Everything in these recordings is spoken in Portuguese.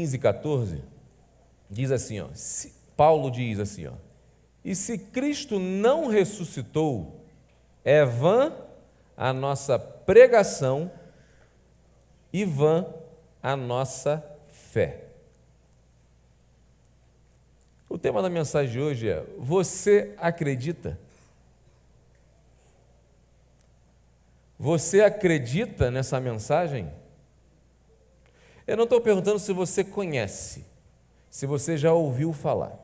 15, 14, diz assim, ó, Paulo diz assim, ó, e se Cristo não ressuscitou, é vã a nossa pregação e vã a nossa fé. O tema da mensagem de hoje é: você acredita? Você acredita nessa mensagem? Eu não estou perguntando se você conhece, se você já ouviu falar.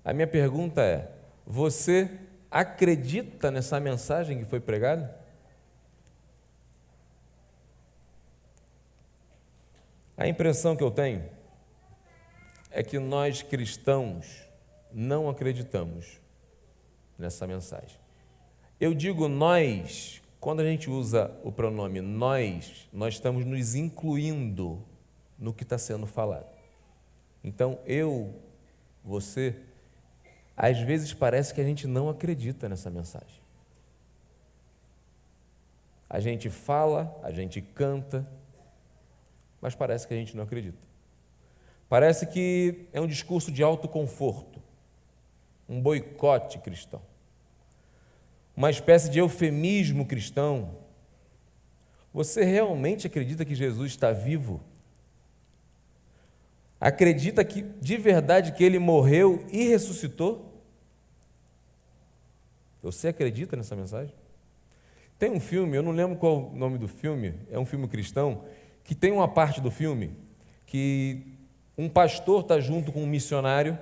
A minha pergunta é: você acredita nessa mensagem que foi pregada? A impressão que eu tenho é que nós cristãos não acreditamos nessa mensagem. Eu digo nós, quando a gente usa o pronome nós estamos nos incluindo no que está sendo falado. Então, eu, você, às vezes parece que a gente não acredita nessa mensagem. A gente fala, a gente canta, mas parece que a gente não acredita. Parece que é um discurso de autoconforto, um boicote cristão, uma espécie de eufemismo cristão. Você realmente acredita que Jesus está vivo? Acredita que, de verdade, que Ele morreu e ressuscitou? Você acredita nessa mensagem? Tem um filme, eu não lembro qual o nome do filme, é um filme cristão, que tem uma parte do filme que um pastor está junto com um missionário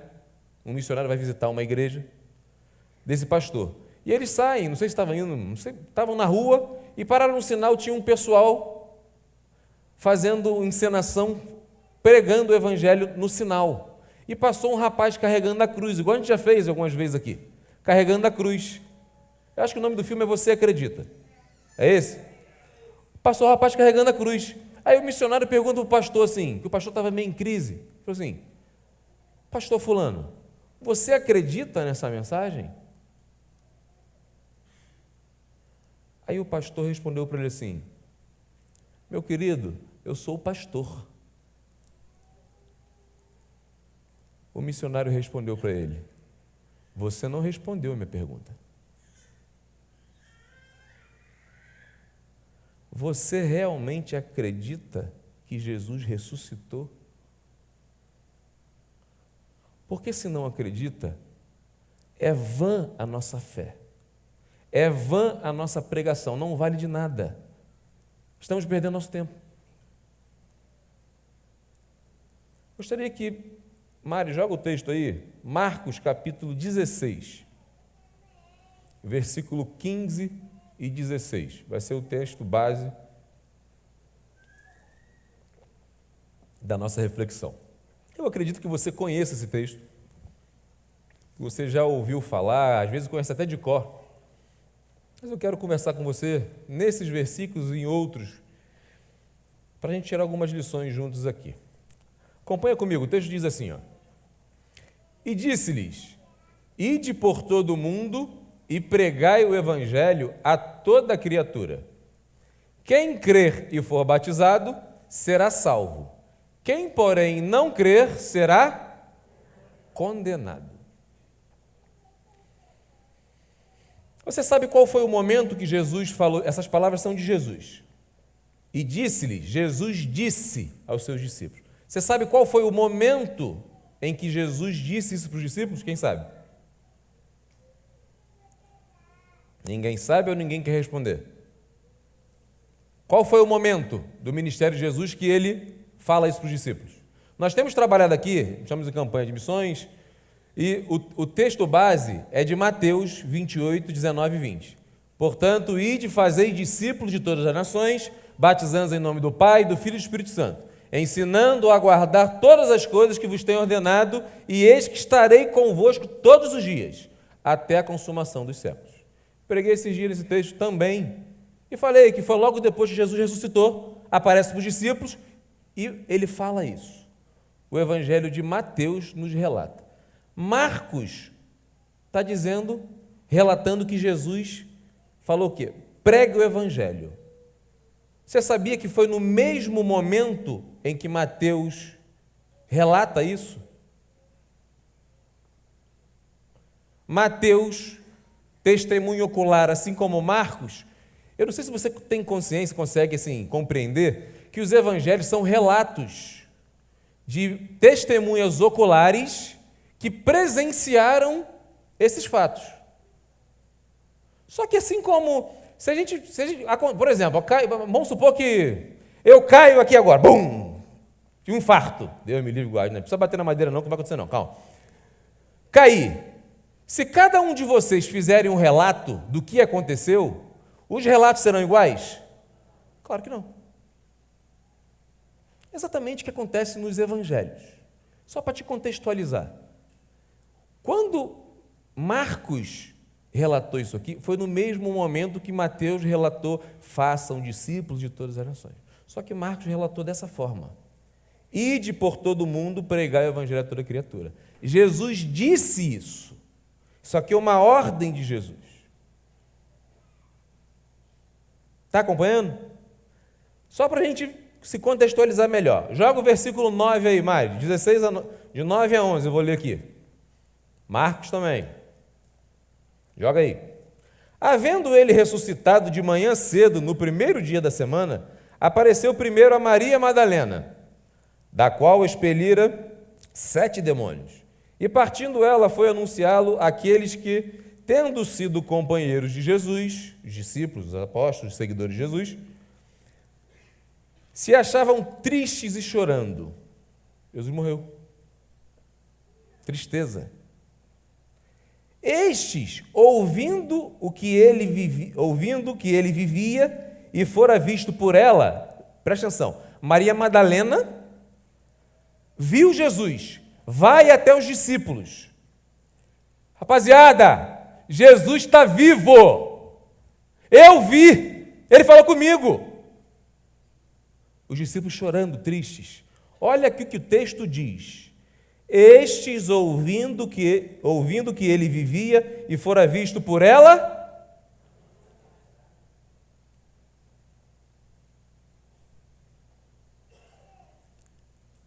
vai visitar uma igreja desse pastor. E eles saem, não sei se estavam indo, não sei, estavam na rua e pararam no sinal, tinha um pessoal fazendo encenação, pregando o evangelho no sinal. E passou um rapaz carregando a cruz, igual a gente já fez algumas vezes aqui, carregando a cruz. Eu acho que o nome do filme é Você Acredita? É esse? Passou o rapaz carregando a cruz. Aí o missionário pergunta para o pastor assim, que o pastor estava meio em crise, falou assim: pastor fulano, você acredita nessa mensagem? Aí o pastor respondeu para ele assim: meu querido, eu sou o pastor. O missionário respondeu para ele: você não respondeu a minha pergunta. Você realmente acredita que Jesus ressuscitou? Porque se não acredita, é vã a nossa fé, é vã a nossa pregação, não vale de nada. Estamos perdendo nosso tempo. Gostaria que Mari, joga o texto aí, Marcos capítulo 16, versículo 15 e 16. Vai ser o texto base da nossa reflexão. Eu acredito que você conheça esse texto, que você já ouviu falar, às vezes conhece até de cor. Mas eu quero conversar com você nesses versículos e em outros, para a gente tirar algumas lições juntos aqui. Acompanha comigo, o texto diz assim, ó: e disse-lhes: ide por todo o mundo e pregai o evangelho a toda criatura. Quem crer e for batizado será salvo. Quem, porém, não crer será condenado. Você sabe qual foi o momento que Jesus falou? Essas palavras são de Jesus. E disse-lhes, Jesus disse aos seus discípulos. Você sabe qual foi o momento em que Jesus disse isso para os discípulos? Quem sabe? Ninguém sabe ou ninguém quer responder? Qual foi o momento do ministério de Jesus que ele fala isso para os discípulos? Nós temos trabalhado aqui, estamos em campanha de missões, e o texto base é de Mateus 28, 19 e 20. Portanto, ide, fazei discípulos de todas as nações, batizando em nome do Pai, do Filho e do Espírito Santo, ensinando a guardar todas as coisas que vos tenho ordenado, e eis que estarei convosco todos os dias, até a consumação dos séculos. Preguei esses dias esse texto também, e falei que foi logo depois que Jesus ressuscitou, aparece para os discípulos, e ele fala isso. O Evangelho de Mateus nos relata. Marcos está dizendo, relatando que Jesus falou o quê? Pregue o Evangelho. Você sabia que foi no mesmo momento em que Mateus relata isso? Mateus, testemunho ocular, assim como Marcos. Eu não sei se você tem consciência, consegue assim, compreender que os evangelhos são relatos de testemunhas oculares que presenciaram esses fatos. Só que assim como, se a gente por exemplo, vamos supor que eu caio aqui agora, bum, de um infarto, Deus me livre e guarde, não precisa bater na madeira não, que não vai acontecer não, calma. Caí. Se cada um de vocês fizerem um relato do que aconteceu, os relatos serão iguais? Claro que não. Exatamente o que acontece nos evangelhos. Só para te contextualizar. Quando Marcos relatou isso aqui, foi no mesmo momento que Mateus relatou: façam discípulos de todas as nações. Só que Marcos relatou dessa forma: ide por todo mundo pregar o evangelho a toda criatura. Jesus disse isso. Isso aqui é uma ordem de Jesus. Está acompanhando? Só para a gente se contextualizar melhor. Joga o versículo 9 aí, Mário. De 9 a 11, eu vou ler aqui. Marcos também. Joga aí. Havendo ele ressuscitado de manhã cedo, no primeiro dia da semana, apareceu primeiro a Maria Madalena, da qual expelira 7 demônios. E partindo ela, foi anunciá-lo àqueles que, tendo sido companheiros de Jesus, os discípulos, os apóstolos, os seguidores de Jesus, se achavam tristes e chorando. Jesus morreu. Tristeza. Estes, ouvindo que ele vivia e fora visto por ela, presta atenção, Maria Madalena viu Jesus, vai até os discípulos. Rapaziada, Jesus está vivo. Eu vi, ele falou comigo. Os discípulos chorando, tristes. Olha aqui o que o texto diz. Estes, ouvindo que ele vivia e fora visto por ela,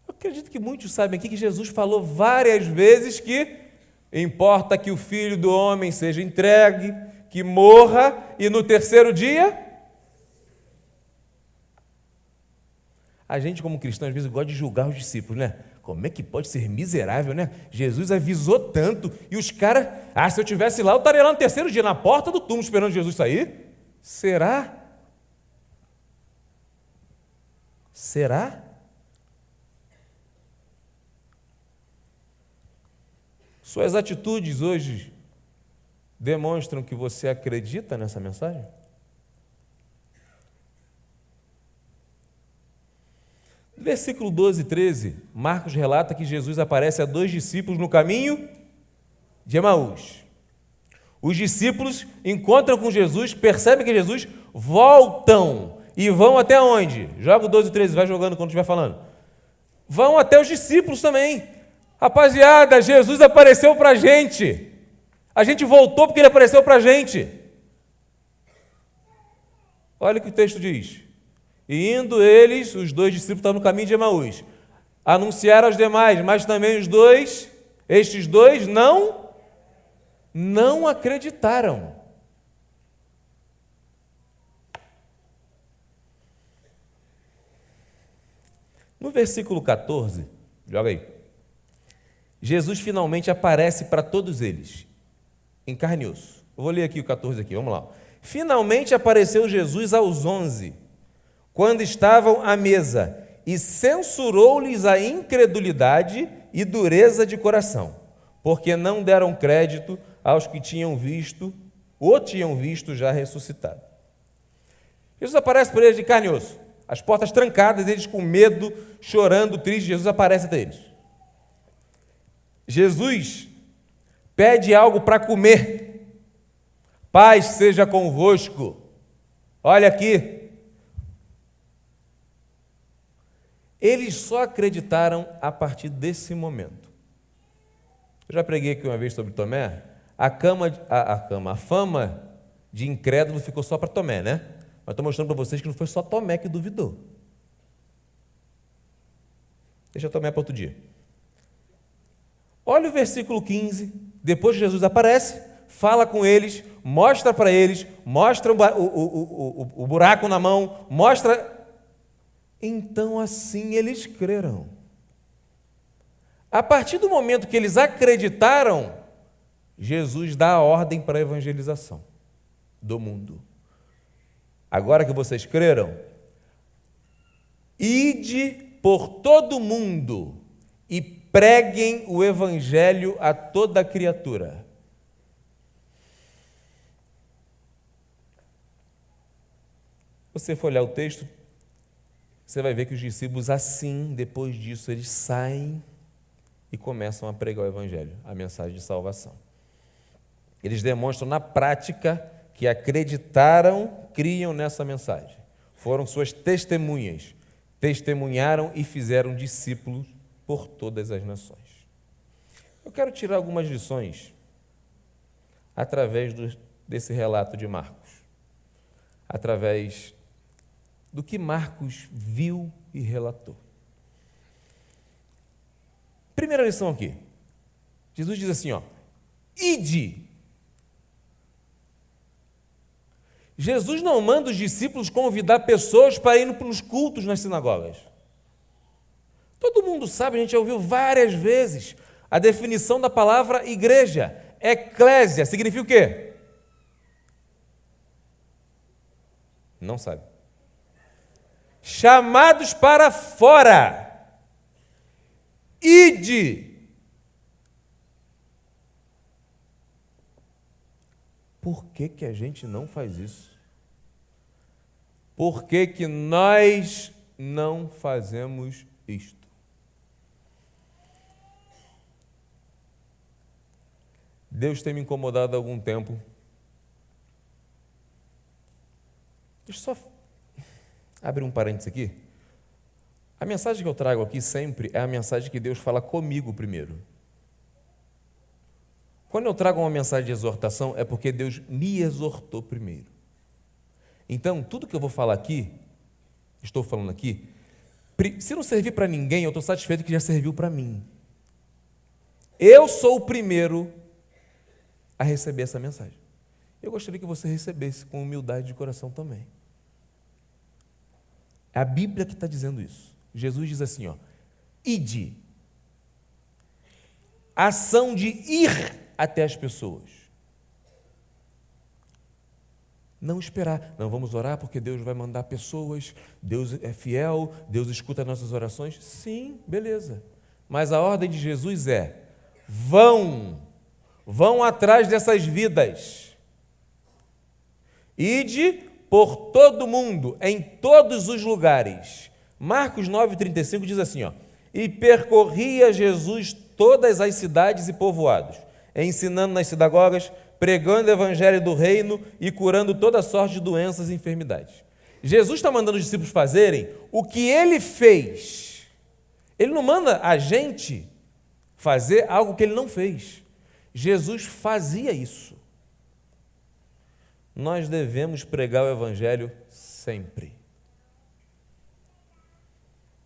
eu acredito que muitos sabem aqui que Jesus falou várias vezes que importa que o Filho do Homem seja entregue, que morra e no terceiro dia. A gente, como cristão, às vezes gosta de julgar os discípulos, né? Como é que pode ser miserável, né? Jesus avisou tanto e os caras, se eu estivesse lá, eu estaria lá no terceiro dia, na porta do túmulo, esperando Jesus sair. Será? Será? Suas atitudes hoje demonstram que você acredita nessa mensagem? Versículo 12 e 13, Marcos relata que Jesus aparece a 2 discípulos no caminho de Emaús. Os discípulos encontram com Jesus, percebem que Jesus, voltam e vão até onde? Joga o 12 e 13, vai jogando quando estiver falando. Vão até os discípulos também. Rapaziada, Jesus apareceu para a gente voltou porque ele apareceu para a gente. Olha o que o texto diz. E indo eles, os 2 discípulos estavam no caminho de Emaús, anunciaram aos demais, mas também estes dois não acreditaram. No versículo 14, joga aí, Jesus finalmente aparece para todos eles, em carne e osso. Eu vou ler aqui o 14 aqui, vamos lá. Finalmente apareceu Jesus aos 11, quando estavam à mesa, e censurou-lhes a incredulidade e dureza de coração, porque não deram crédito aos que tinham visto já ressuscitado. Jesus aparece para eles de carne e osso, as portas trancadas, eles com medo, chorando, tristes. Jesus aparece até eles. Jesus pede algo para comer. Paz seja convosco. Olha aqui. Eles só acreditaram a partir desse momento. Eu já preguei aqui uma vez sobre Tomé. A fama de incrédulo ficou só para Tomé, né? Mas estou mostrando para vocês que não foi só Tomé que duvidou. Deixa Tomé para outro dia. Olha o versículo 15. Depois que Jesus aparece, fala com eles, mostra para eles, mostra o buraco na mão, mostra. Então assim eles creram. A partir do momento que eles acreditaram, Jesus dá a ordem para a evangelização do mundo. Agora que vocês creram, ide por todo mundo e preguem o evangelho a toda criatura. Você for olhar o texto, você vai ver que os discípulos, assim, depois disso, eles saem e começam a pregar o evangelho, a mensagem de salvação. Eles demonstram na prática que acreditaram, criam nessa mensagem. Foram suas testemunhas, testemunharam e fizeram discípulos por todas as nações. Eu quero tirar algumas lições através desse relato de Marcos, através do que Marcos viu e relatou. Primeira lição aqui. Jesus diz assim, ide. Jesus não manda os discípulos convidar pessoas para ir para os cultos nas sinagogas. Todo mundo sabe, a gente já ouviu várias vezes a definição da palavra igreja. Eclésia significa o quê? Não sabe. Chamados para fora. Ide. Por que a gente não faz isso? Por que nós não fazemos isto? Deus tem me incomodado há algum tempo. Deixa eu só abrir um parênteses aqui. A mensagem que eu trago aqui sempre é a mensagem que Deus fala comigo primeiro. Quando eu trago uma mensagem de exortação, é porque Deus me exortou primeiro. Então, tudo que eu vou falar aqui, estou falando aqui, se não servir para ninguém, eu estou satisfeito que já serviu para mim. Eu sou o primeiro a receber essa mensagem. Eu gostaria que você recebesse com humildade de coração também. É a Bíblia que está dizendo isso. Jesus diz assim, ide. Ação de ir até as pessoas. Não esperar. Não, vamos orar porque Deus vai mandar pessoas, Deus é fiel, Deus escuta nossas orações. Sim, beleza. Mas a ordem de Jesus é, vão atrás dessas vidas. Ide por todo mundo, em todos os lugares. Marcos 9,35 diz assim, e percorria Jesus todas as cidades e povoados, ensinando nas sinagogas, pregando o evangelho do reino e curando toda sorte de doenças e enfermidades. Jesus está mandando os discípulos fazerem o que ele fez. Ele não manda a gente fazer algo que ele não fez. Jesus fazia isso. Nós devemos pregar o evangelho sempre.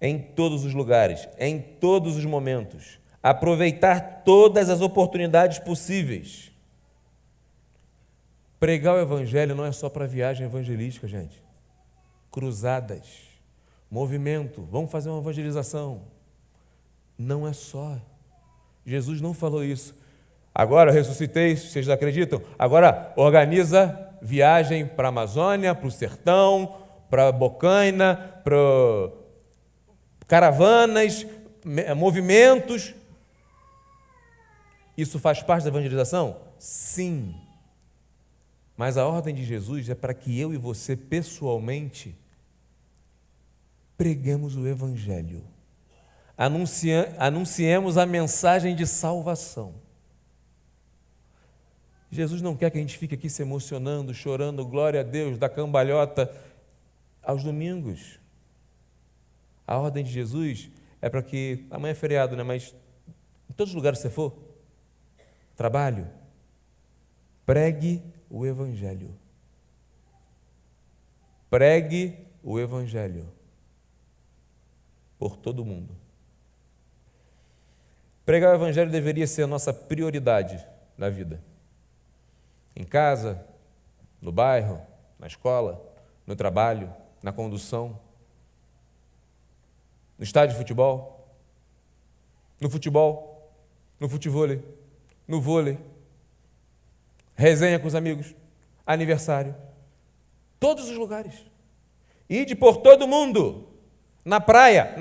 Em todos os lugares, em todos os momentos. Aproveitar todas as oportunidades possíveis. Pregar o evangelho não é só para viagem evangelística, gente. Cruzadas, movimento, vamos fazer uma evangelização. Não é só. Jesus não falou isso. Agora eu ressuscitei, vocês acreditam? Agora organiza viagem para a Amazônia, para o sertão, para Bocaina, para caravanas, movimentos. Isso faz parte da evangelização? Sim. Mas a ordem de Jesus é para que eu e você, pessoalmente, preguemos o evangelho. Anunciemos a mensagem de salvação. Jesus não quer que a gente fique aqui se emocionando, chorando, glória a Deus, da cambalhota aos domingos. A ordem de Jesus é para que, amanhã é feriado, né? Mas em todos os lugares que você for, trabalho, pregue o evangelho. Pregue o evangelho por todo mundo. Pregar o evangelho deveria ser a nossa prioridade na vida. Em casa, no bairro, na escola, no trabalho, na condução, no estádio de futebol, no futevôlei, no vôlei, resenha com os amigos, aniversário, todos os lugares. Ide por todo mundo. Na praia.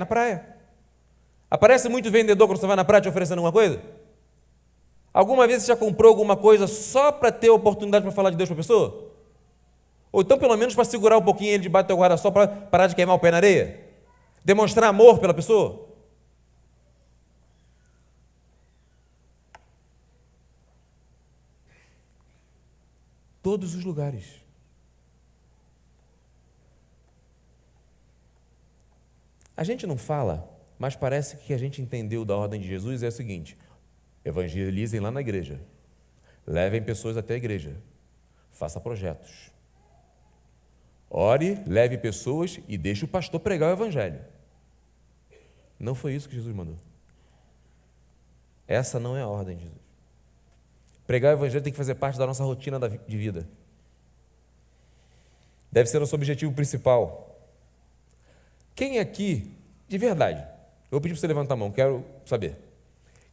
Aparece muito vendedor quando você vai na praia te oferecendo alguma coisa? Alguma vez você já comprou alguma coisa só para ter a oportunidade para falar de Deus para a pessoa? Ou então pelo menos para segurar um pouquinho ele debaixo do teu guarda-sol para parar de queimar o pé na areia? Demonstrar amor pela pessoa? Todos os lugares. A gente não fala, mas parece que a gente entendeu da ordem de Jesus é o seguinte: evangelizem lá na igreja, levem pessoas até a igreja, faça projetos, ore, leve pessoas e deixe o pastor pregar o evangelho. Não foi isso que Jesus mandou. Essa não é a ordem de Jesus. Pregar o evangelho tem que fazer parte da nossa rotina de vida. Deve ser nosso objetivo principal. Quem aqui, de verdade, eu vou pedir para você levantar a mão, quero saber.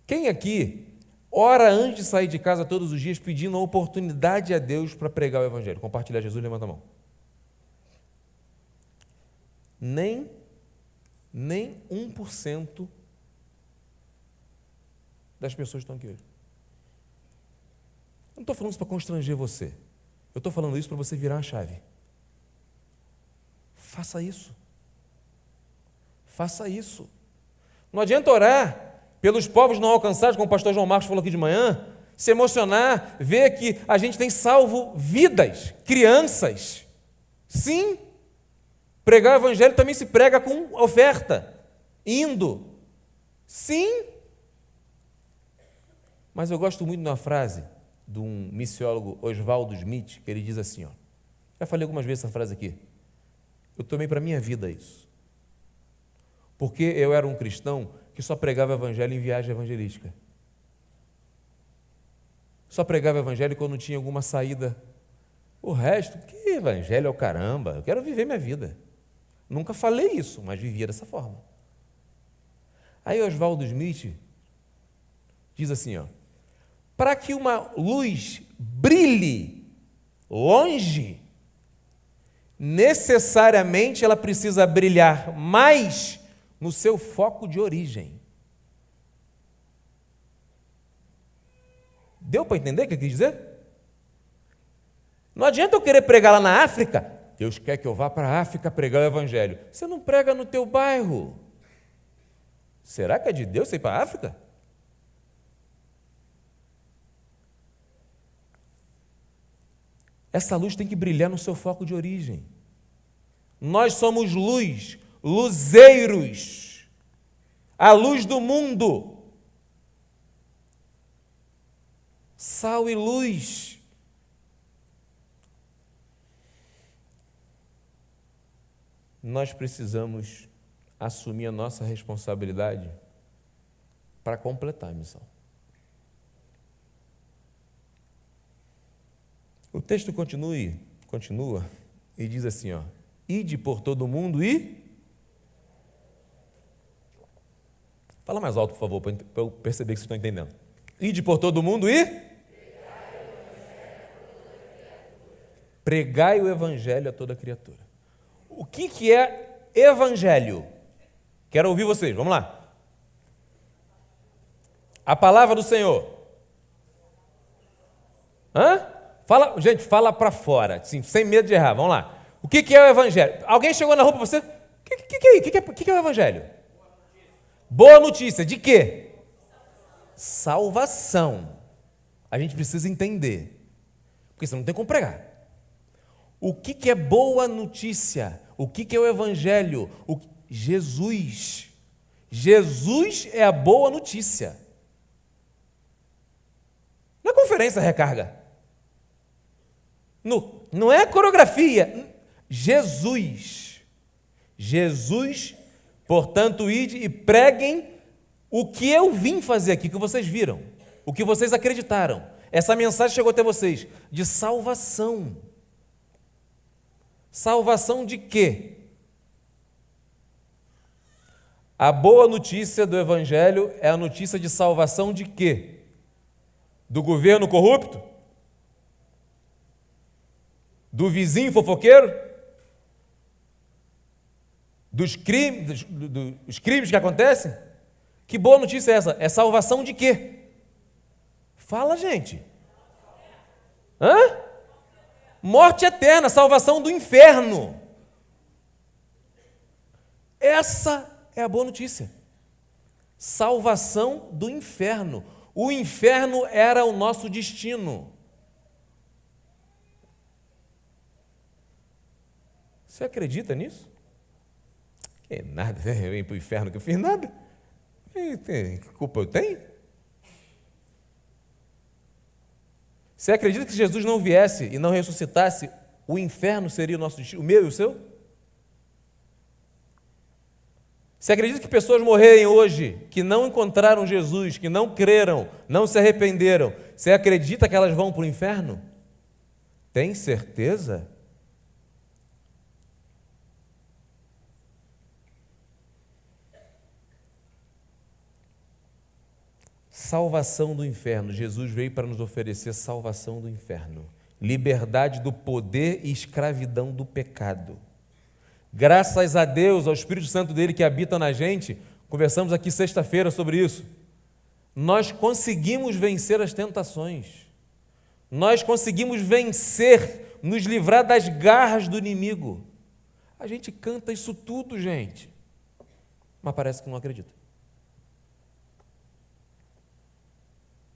Quem aqui ora antes de sair de casa todos os dias pedindo a oportunidade a Deus para pregar o evangelho? Compartilhar Jesus, levanta a mão. Nem 1% das pessoas que estão aqui hoje. Eu não estou falando isso para constranger você. Eu estou falando isso para você virar a chave. Faça isso. Faça isso. Não adianta orar pelos povos não alcançados, como o pastor João Marcos falou aqui de manhã, se emocionar, ver que a gente tem salvo vidas, crianças. Sim, pregar o evangelho também se prega com oferta, indo. Sim. Mas eu gosto muito de uma frase de um missiólogo, Oswaldo Smith, que ele diz assim, ó, já falei algumas vezes essa frase aqui, eu tomei para a minha vida isso. Porque eu era um cristão que só pregava o evangelho em viagem evangelística. Só pregava o evangelho quando tinha alguma saída. O resto, que evangelho é o caramba, eu quero viver minha vida. Nunca falei isso, mas vivia dessa forma. Aí Oswaldo Smith diz assim, ó, para que uma luz brilhe longe, necessariamente ela precisa brilhar mais no seu foco de origem. Deu para entender o que eu quis dizer? Não adianta eu querer pregar lá na África. Deus quer que eu vá para a África pregar o evangelho. Você não prega no teu bairro. Será que é de Deus você ir para a África? Essa luz tem que brilhar no seu foco de origem. Nós somos luz, luzeiros, a luz do mundo, sal e luz. Nós precisamos assumir a nossa responsabilidade para completar a missão. O texto continua e diz assim, ó, ide por todo mundo e... Fala mais alto, por favor, para eu perceber que vocês estão entendendo. Ide por todo mundo e... Pregai o evangelho a toda criatura. O que é evangelho? Quero ouvir vocês, vamos lá. A palavra do Senhor. Fala, gente, fala para fora, assim, sem medo de errar, vamos lá. O que é o evangelho? Alguém chegou na rua para você? O que é o evangelho? Boa notícia. De quê? Salvação. A gente precisa entender, porque você não tem como pregar. O que é boa notícia? O que é o evangelho? Jesus. Jesus é a boa notícia. Não é conferência recarga. Não é coreografia. Jesus, portanto, ide e preguem o que eu vim fazer aqui, que vocês viram, o que vocês acreditaram. Essa mensagem chegou até vocês, de salvação. Salvação de quê? A boa notícia do Evangelho é a notícia de salvação de quê? Do governo corrupto? Do vizinho fofoqueiro? Dos crimes que acontecem? Que boa notícia é essa? É salvação de quê? Fala, gente. Hã? Morte eterna, salvação do inferno. Essa é a boa notícia. Salvação do inferno. O inferno era o nosso destino. Você acredita nisso? É nada, eu vim para o inferno que eu fiz nada. Que culpa eu tenho? Você acredita que se Jesus não viesse e não ressuscitasse, o inferno seria o nosso destino, o meu e o seu? Você acredita que pessoas morrerem hoje, que não encontraram Jesus, que não creram, não se arrependeram, você acredita que elas vão para o inferno? Tem certeza? Salvação do inferno. Jesus veio para nos oferecer salvação do inferno, liberdade do poder e escravidão do pecado. Graças a Deus, ao Espírito Santo dele que habita na gente, conversamos aqui sexta-feira sobre isso. Nós conseguimos vencer as tentações. Nós conseguimos vencer, nos livrar das garras do inimigo. A gente canta isso tudo, gente, mas parece que não acredita.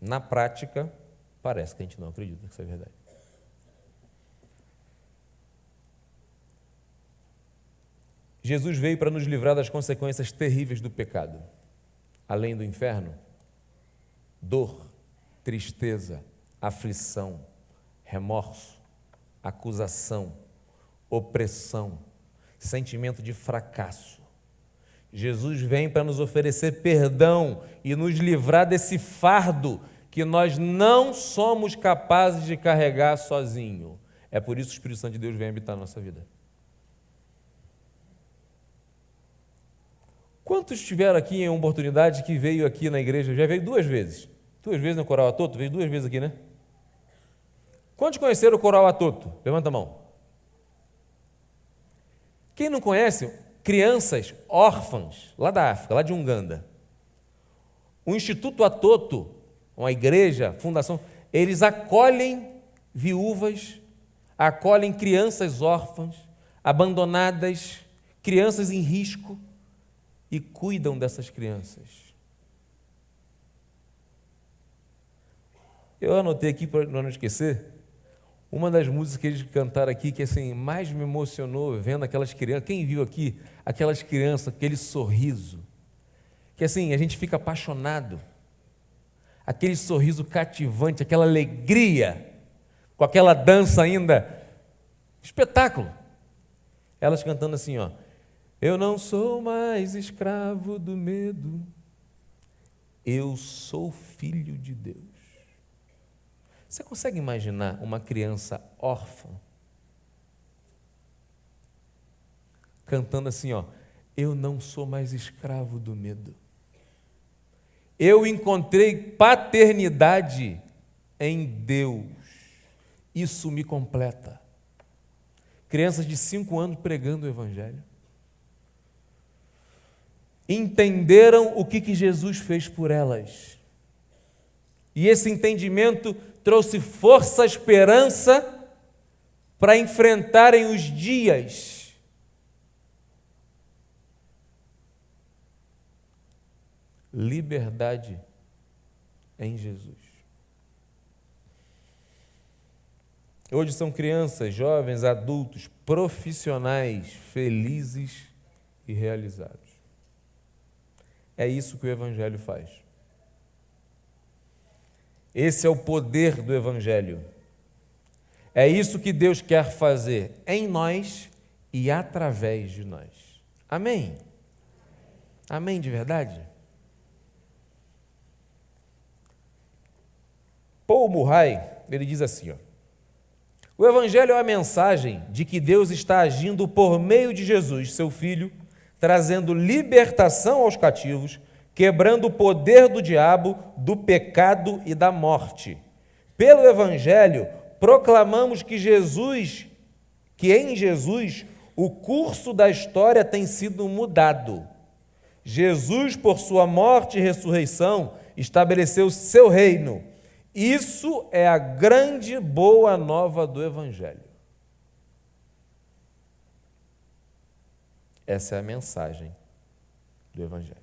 Na prática, parece que a gente não acredita que isso é verdade. Jesus veio para nos livrar das consequências terríveis do pecado. Além do inferno, dor, tristeza, aflição, remorso, acusação, opressão, sentimento de fracasso. Jesus vem para nos oferecer perdão e nos livrar desse fardo que nós não somos capazes de carregar sozinho. É por isso que o Espírito Santo de Deus vem habitar na nossa vida. Quantos tiveram aqui em uma oportunidade que veio aqui na igreja? Já veio 2 vezes. 2 vezes no Coral Atoto? Veio 2 vezes aqui, né? Quantos conheceram o Coral Atoto? Levanta a mão. Quem não conhece, crianças órfãs, lá da África, lá de Uganda. O Instituto Atoto, uma igreja, fundação, eles acolhem viúvas, acolhem crianças órfãs, abandonadas, crianças em risco, e cuidam dessas crianças. Eu anotei aqui para não esquecer, uma das músicas que eles cantaram aqui, que assim, mais me emocionou vendo aquelas crianças. Quem viu aqui aquelas crianças, aquele sorriso, que assim, a gente fica apaixonado, aquele sorriso cativante, aquela alegria, com aquela dança ainda, espetáculo. Elas cantando assim, ó: eu não sou mais escravo do medo, eu sou filho de Deus. Você consegue imaginar uma criança órfã cantando assim, ó: eu não sou mais escravo do medo, eu encontrei paternidade em Deus, isso me completa. Crianças de 5 anos pregando o Evangelho, entenderam o que Jesus fez por elas. E esse entendimento trouxe força, esperança para enfrentarem os dias. Liberdade em Jesus. Hoje são crianças, jovens, adultos, profissionais, felizes e realizados. É isso que o Evangelho faz. Esse é o poder do Evangelho. É isso que Deus quer fazer em nós e através de nós. Amém? Amém de verdade? Paul Murray, ele diz assim, ó, o Evangelho é a mensagem de que Deus está agindo por meio de Jesus, seu Filho, trazendo libertação aos cativos, quebrando o poder do diabo, do pecado e da morte. Pelo Evangelho, proclamamos que em Jesus, o curso da história tem sido mudado. Jesus, por sua morte e ressurreição, estabeleceu seu reino. Isso é a grande boa nova do Evangelho. Essa é a mensagem do Evangelho.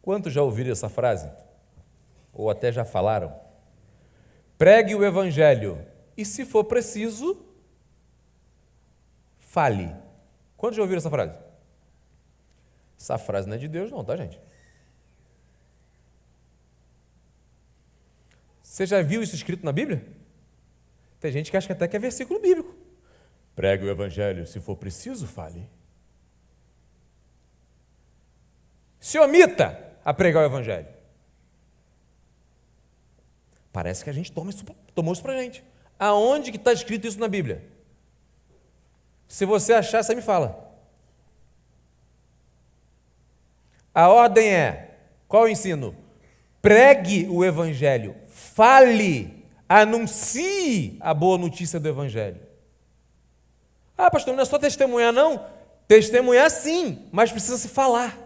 Quantos já ouviram essa frase? Ou até já falaram? Pregue o Evangelho e, se for preciso, fale. Quantos já ouviram essa frase? Essa frase não é de Deus não, tá, gente? Você já viu isso escrito na Bíblia? Tem gente que acha até que é versículo bíblico. Pregue o Evangelho, se for preciso, fale. Se omita a pregar o Evangelho. Parece que a gente tomou isso para a gente. Aonde que está escrito isso na Bíblia? Se você achar, você me fala. A ordem é, qual o ensino? Pregue o Evangelho, fale, anuncie a boa notícia do Evangelho. Ah, pastor, não é só testemunhar, não? Testemunhar sim, mas precisa se falar.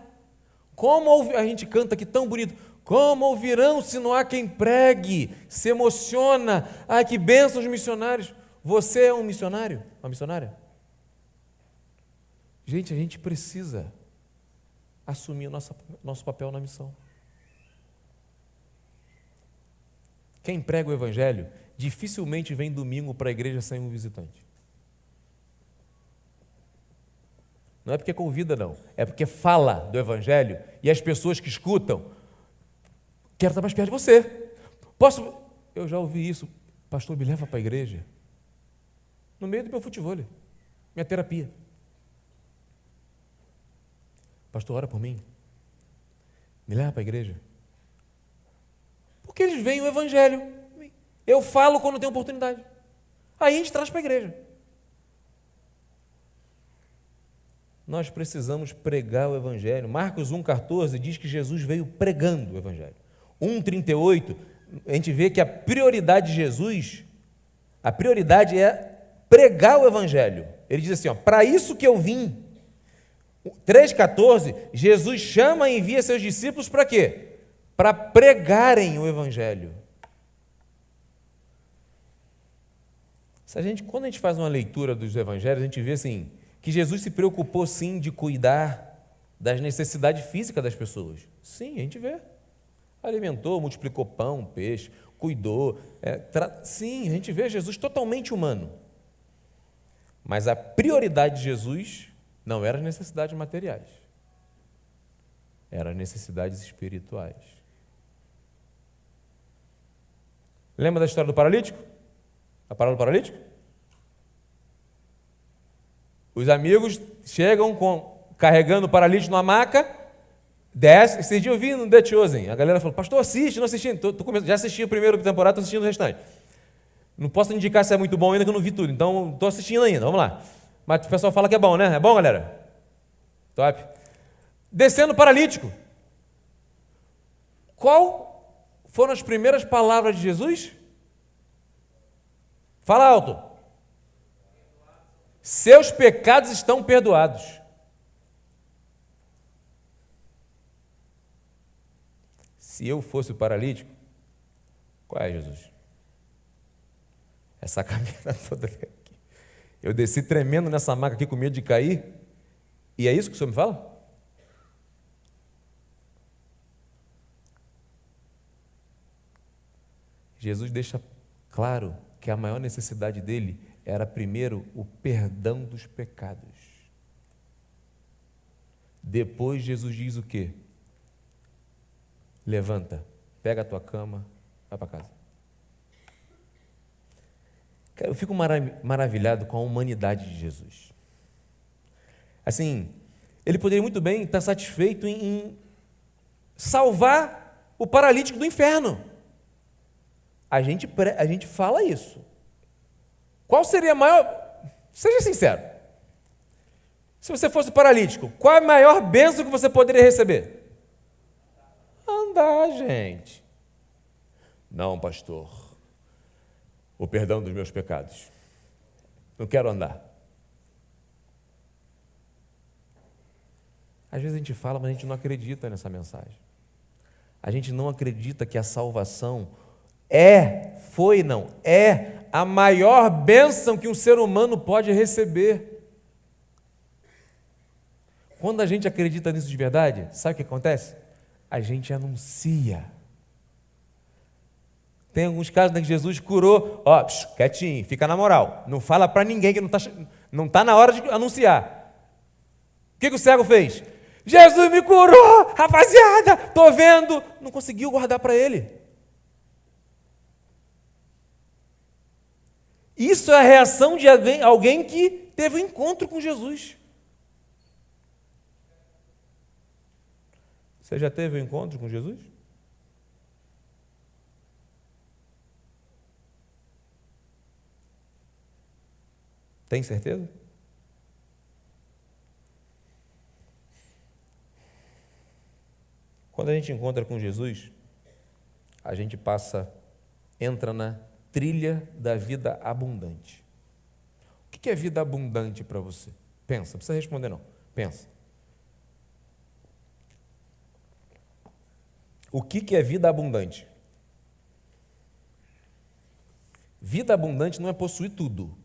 Como a gente canta aqui tão bonito, como ouvirão se não há quem pregue, se emociona, ai que bênção os missionários. Você é um missionário, uma missionária? Gente, a gente precisa assumir o nosso papel na missão. Quem prega o Evangelho dificilmente vem domingo para a igreja sem um visitante. Não é porque convida, não. É porque fala do Evangelho e as pessoas que escutam querem estar mais perto de você. Posso? Eu já ouvi isso. Pastor, me leva para a igreja. No meio do meu futebol, minha terapia. Pastor, ora por mim. Me leva para a igreja. Porque eles veem o Evangelho. Eu falo quando tenho oportunidade. Aí a gente traz para a igreja. Nós precisamos pregar o Evangelho. Marcos 1,14 diz que Jesus veio pregando o Evangelho. 1,38, a gente vê que a prioridade de Jesus, a prioridade é pregar o Evangelho. Ele diz assim, para isso que eu vim. 3,14, Jesus chama e envia seus discípulos para quê? Para pregarem o Evangelho. Quando a gente faz uma leitura dos Evangelhos, a gente vê assim, que Jesus se preocupou sim de cuidar das necessidades físicas das pessoas. Sim, a gente vê. Alimentou, multiplicou pão, peixe, cuidou. Sim, a gente vê Jesus totalmente humano. Mas a prioridade de Jesus não eram as necessidades materiais. Eram as necessidades espirituais. Lembra da história do paralítico? A parábola do paralítico? Os amigos chegam carregando o paralítico numa maca, desce. Esse dia eu vi no The Chosen, a galera falou, pastor, assiste, não assisti, já assisti a primeira temporada, estou assistindo o restante. Não posso indicar se é muito bom ainda, que eu não vi tudo, então estou assistindo ainda, vamos lá. Mas o pessoal fala que é bom, né? É bom, galera? Top. Descendo o paralítico. Qual foram as primeiras palavras de Jesus? Fala alto. Seus pecados estão perdoados. Se eu fosse o paralítico, qual é, Jesus? Essa caminhada toda aqui. Eu desci tremendo nessa maca aqui com medo de cair. E é isso que o Senhor me fala? Jesus deixa claro que a maior necessidade dele era primeiro o perdão dos pecados. Depois Jesus diz o quê? Levanta, pega a tua cama, vai para casa. Cara, eu fico maravilhado com a humanidade de Jesus. Assim, ele poderia muito bem estar satisfeito em salvar o paralítico do inferno. A gente fala isso. Qual seria a maior... Seja sincero. Se você fosse paralítico, qual é a maior bênção que você poderia receber? Andar, gente. Não, pastor. O perdão dos meus pecados. Não quero andar. Às vezes a gente fala, mas a gente não acredita nessa mensagem. A gente não acredita que a salvação é a maior bênção que um ser humano pode receber. Quando a gente acredita nisso de verdade, sabe o que acontece? A gente anuncia. Tem alguns casos em que Jesus curou, quietinho, fica na moral, não fala para ninguém que não está na hora de anunciar. O que o cego fez? Jesus me curou, rapaziada, estou vendo. Não conseguiu guardar para ele. Isso é a reação de alguém que teve um encontro com Jesus. Você já teve um encontro com Jesus? Tem certeza? Quando a gente encontra com Jesus, a gente entra na trilha da vida abundante. O que é vida abundante para você? Pensa, não precisa responder não. Pensa. O que é vida abundante? Vida abundante não é possuir tudo.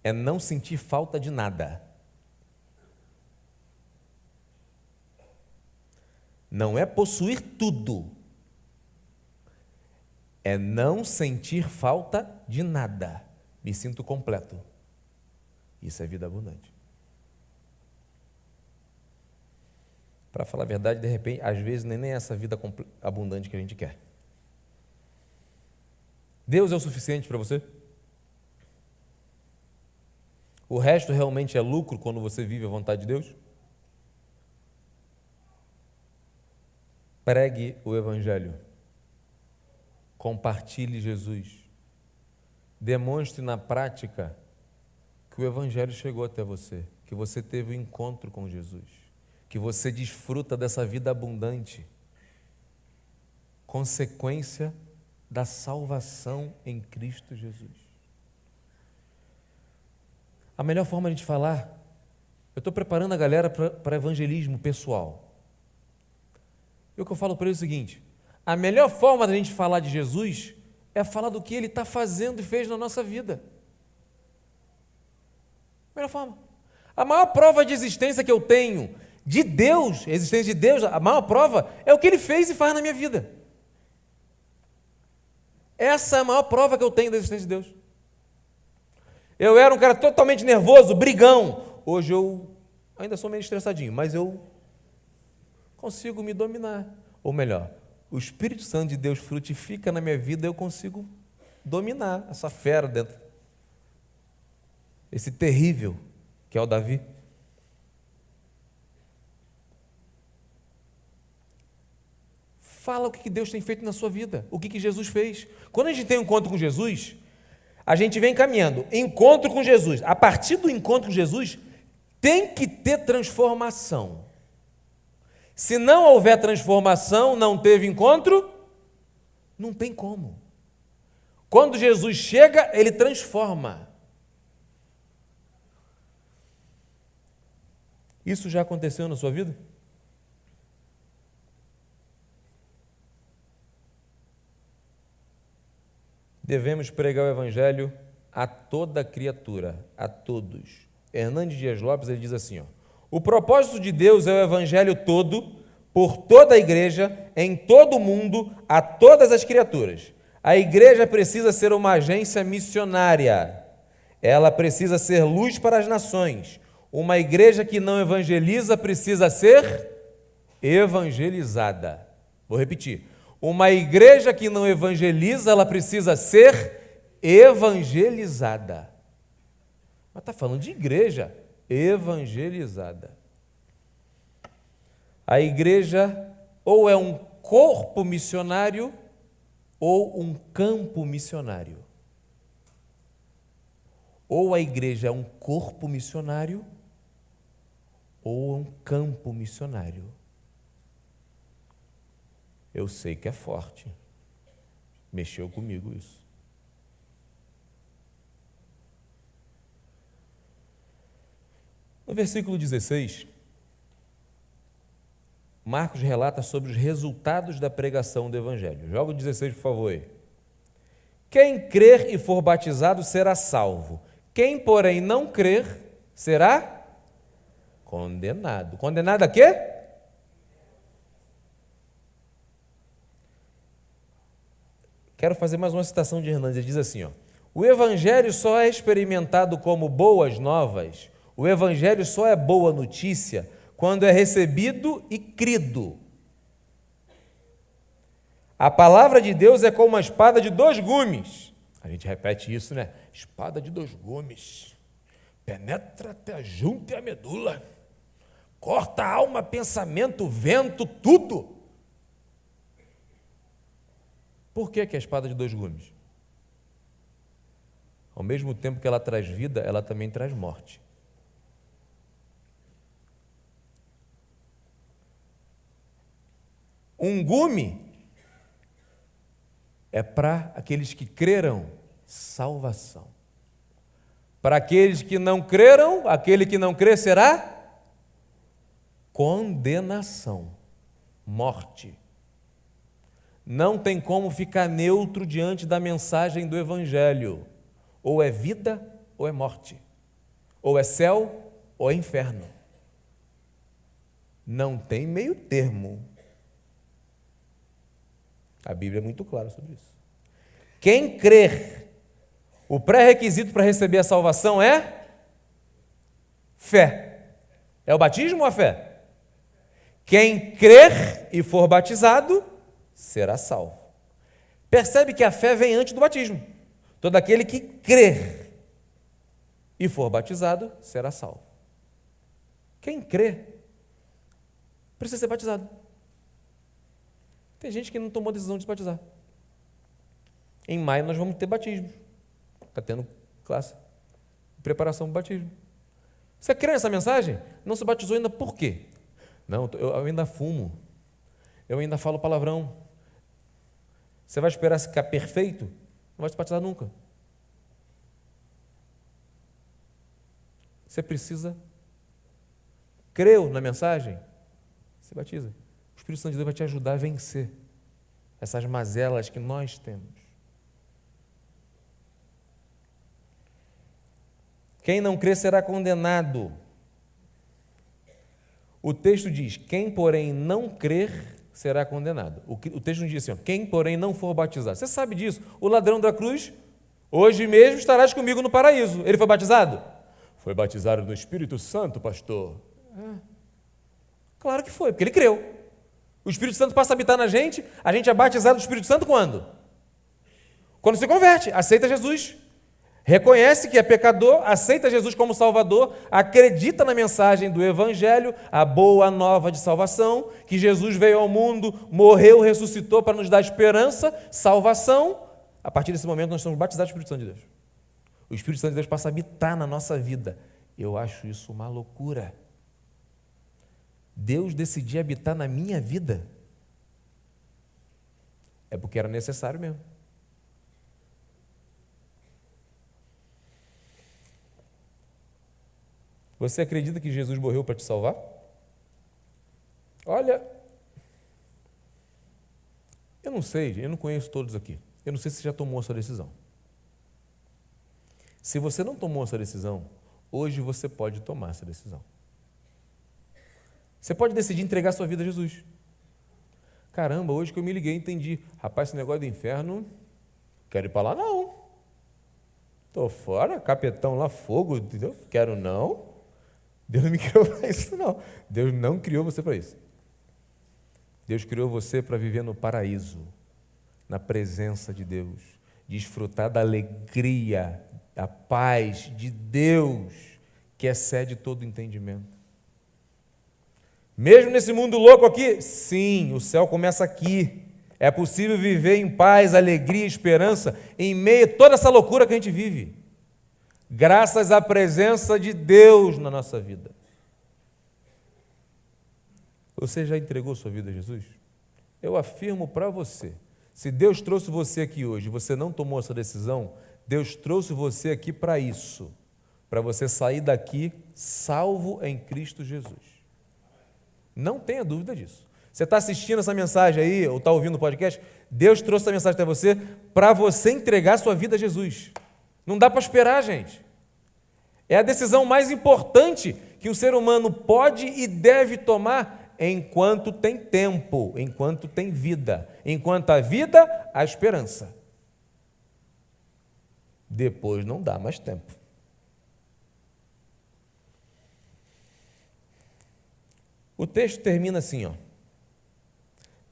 É não sentir falta de nada. Não é possuir tudo. É não sentir falta de nada. Me sinto completo. Isso é vida abundante. Para falar a verdade, de repente, às vezes nem é essa vida abundante que a gente quer. Deus é o suficiente para você? O resto realmente é lucro quando você vive a vontade de Deus? Pregue o Evangelho. Compartilhe Jesus. Demonstre na prática que o Evangelho chegou até você, que você teve um encontro com Jesus, que você desfruta dessa vida abundante, consequência da salvação em Cristo Jesus. A melhor forma de a gente falar, eu estou preparando a galera para evangelismo pessoal. E o que eu falo para eles é o seguinte: a melhor forma da gente falar de Jesus é falar do que Ele está fazendo e fez na nossa vida. Melhor forma. A maior prova de existência que eu tenho de Deus, existência de Deus, a maior prova é o que Ele fez e faz na minha vida. Essa é a maior prova que eu tenho da existência de Deus. Eu era um cara totalmente nervoso, brigão. Hoje eu ainda sou meio estressadinho, mas eu consigo me dominar. Ou melhor, o Espírito Santo de Deus frutifica na minha vida e eu consigo dominar essa fera dentro. Esse terrível que é o Davi. Fala o que Deus tem feito na sua vida, o que Jesus fez. Quando a gente tem um encontro com Jesus, a gente vem caminhando. Encontro com Jesus. A partir do encontro com Jesus, tem que ter transformação. Se não houver transformação, não teve encontro, não tem como. Quando Jesus chega, Ele transforma. Isso já aconteceu na sua vida? Devemos pregar o Evangelho a toda criatura, a todos. Hernandes Dias Lopes, ele diz assim, o propósito de Deus é o Evangelho todo, por toda a igreja, em todo o mundo, a todas as criaturas. A igreja precisa ser uma agência missionária. Ela precisa ser luz para as nações. Uma igreja que não evangeliza precisa ser evangelizada. Vou repetir. Uma igreja que não evangeliza, ela precisa ser evangelizada. Mas está falando de igreja evangelizada. A igreja ou é um corpo missionário ou um campo missionário. Ou a igreja é um corpo missionário ou um campo missionário. Eu sei que é forte. Mexeu comigo isso. No versículo 16, Marcos relata sobre os resultados da pregação do Evangelho. Joga o 16, por favor. Aí. Quem crer e for batizado será salvo. Quem, porém, não crer será condenado. Condenado a quê? Quero fazer mais uma citação de Hernandes. Ele diz assim, ó, o Evangelho só é experimentado como boas novas, o Evangelho só é boa notícia quando é recebido e crido. A palavra de Deus é como uma espada de 2 gumes. A gente repete isso, né? Espada de 2 gumes. Penetra até a junta e a medula. Corta a alma, pensamento, vento, tudo. Por que é a espada de 2 gumes? Ao mesmo tempo que ela traz vida, ela também traz morte. Um gume é para aqueles que creram, salvação. Para aqueles que não creram, aquele que não crê será condenação, morte. Não tem como ficar neutro diante da mensagem do Evangelho. Ou é vida ou é morte. Ou é céu ou é inferno. Não tem meio termo. A Bíblia é muito clara sobre isso. Quem crer, o pré-requisito para receber a salvação é fé. É o batismo ou a fé? Quem crer e for batizado será salvo. Percebe que a fé vem antes do batismo. Todo aquele que crer e for batizado será salvo. Quem crer precisa ser batizado. Tem gente que não tomou a decisão de se batizar. Em maio nós vamos ter batismo. Está tendo classe de preparação para o batismo. Você crê nessa mensagem? Não se batizou ainda por quê? Não, eu ainda fumo. Eu ainda falo palavrão. Você vai esperar ficar perfeito? Não vai se batizar nunca. Você precisa creu na mensagem? Se batiza. O Espírito Santo de Deus vai te ajudar a vencer essas mazelas que nós temos. Quem não crê será condenado. O texto diz, quem porém não crer será condenado. O texto não diz assim, quem porém não for batizado. Você sabe disso. O ladrão da cruz, hoje mesmo estarás comigo no paraíso. Ele foi batizado? Foi batizado no Espírito Santo, pastor. Claro que foi, porque ele creu. O Espírito Santo passa a habitar na gente, a gente é batizado do Espírito Santo quando? Quando se converte, aceita Jesus. Reconhece que é pecador, aceita Jesus como Salvador, acredita na mensagem do Evangelho, a boa nova de salvação, que Jesus veio ao mundo, morreu, ressuscitou para nos dar esperança, salvação. A partir desse momento nós somos batizados do Espírito Santo de Deus. O Espírito Santo de Deus passa a habitar na nossa vida. Eu acho isso uma loucura. Deus decidir habitar na minha vida é porque era necessário mesmo. Você acredita que Jesus morreu para te salvar? Olha, eu não sei, eu não conheço todos aqui. Eu não sei se você já tomou a sua decisão. Se você não tomou essa decisão, hoje você pode tomar essa decisão. Você pode decidir entregar sua vida a Jesus. Caramba, hoje que eu me liguei, entendi. Rapaz, esse negócio do inferno, quero ir para lá? Não. Estou fora, capetão lá, fogo, entendeu? Quero não. Deus não me criou para isso, não. Deus não criou você para isso. Deus criou você para viver no paraíso, na presença de Deus, desfrutar da alegria, da paz de Deus, que excede todo entendimento. Mesmo nesse mundo louco aqui, sim, o céu começa aqui. É possível viver em paz, alegria, esperança, em meio a toda essa loucura que a gente vive, graças à presença de Deus na nossa vida. Você já entregou sua vida a Jesus? Eu afirmo para você, se Deus trouxe você aqui hoje e você não tomou essa decisão, Deus trouxe você aqui para isso, para você sair daqui salvo em Cristo Jesus. Não tenha dúvida disso. Você está assistindo essa mensagem aí, ou está ouvindo o podcast, Deus trouxe essa mensagem até você para você entregar sua vida a Jesus. Não dá para esperar, gente. É a decisão mais importante que o ser humano pode e deve tomar enquanto tem tempo, enquanto tem vida. Enquanto há vida, há esperança. Depois não dá mais tempo. O texto termina assim, ó.